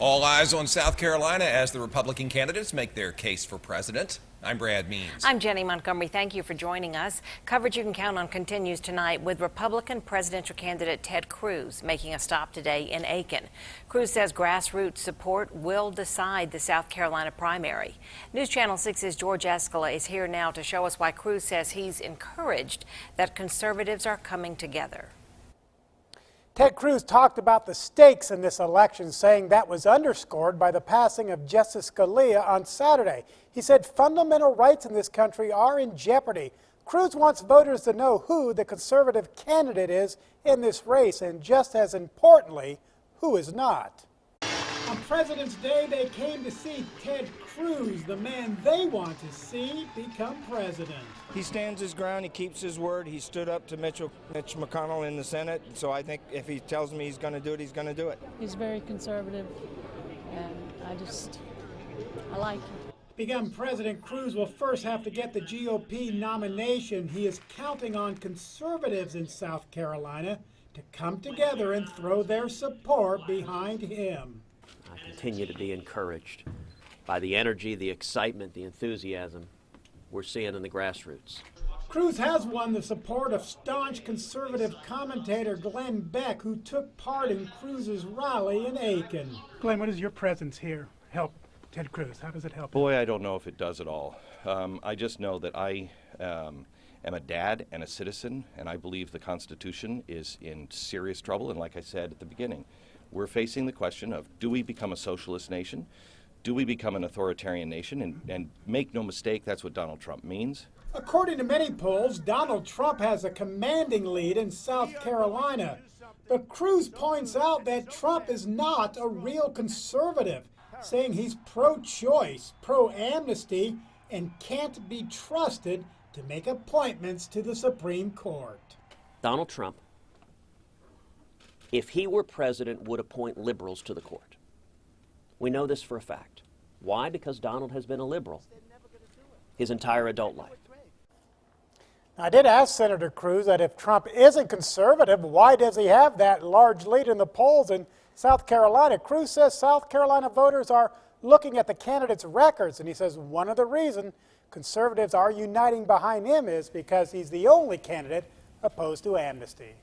All eyes on South Carolina as the Republican candidates make their case for president. I'm Brad Means. I'm Jenny Montgomery. Thank you for joining us. Coverage you can count on continues tonight with Republican presidential candidate Ted Cruz making a stop today in Aiken. Cruz says grassroots support will decide the South Carolina primary. News Channel 6's George Escala is here now to show us why Cruz says he's encouraged that conservatives are coming together. Ted Cruz talked about the stakes in this election, saying that was underscored by the passing of Justice Scalia on Saturday. He said fundamental rights in this country are in jeopardy. Cruz wants voters to know who the conservative candidate is in this race, and just as importantly, who is not. On President's Day, they came to see Ted Cruz, the man they want to see become president. He stands his ground, he keeps his word. He stood up to Mitch McConnell in the Senate, so I think if he tells me he's going to do it, he's going to do it. He's very conservative, and I like him. To become president, Cruz will first have to get the GOP nomination. He is counting on conservatives in South Carolina to come together and throw their support behind him. I continue to be encouraged by the energy, the excitement, the enthusiasm we're seeing in the grassroots. Cruz has won the support of staunch conservative commentator Glenn Beck, who took part in Cruz's rally in Aiken. Glenn, what does your presence here help Ted Cruz? How does it help? Boy, I don't know if it does at all. I just know that I am a dad and a citizen, and I believe the Constitution is in serious trouble. And like I said at the beginning, we're facing the question of, do we become a socialist nation? Do we become an authoritarian nation? And make no mistake, that's what Donald Trump means. According to many polls, Donald Trump has a commanding lead in South Carolina. But Cruz points out that Trump is not a real conservative, saying he's pro-choice, pro-amnesty, and can't be trusted to make appointments to the Supreme Court. Donald Trump, if he were president, would appoint liberals to the court. We know this for a fact. Why? Because Donald has been a liberal his entire adult life. I did ask Senator Cruz that if Trump isn't conservative, why does he have that large lead in the polls in South Carolina? Cruz says South Carolina voters are looking at the candidate's records, and he says one of the reasons conservatives are uniting behind him is because he's the only candidate opposed to amnesty.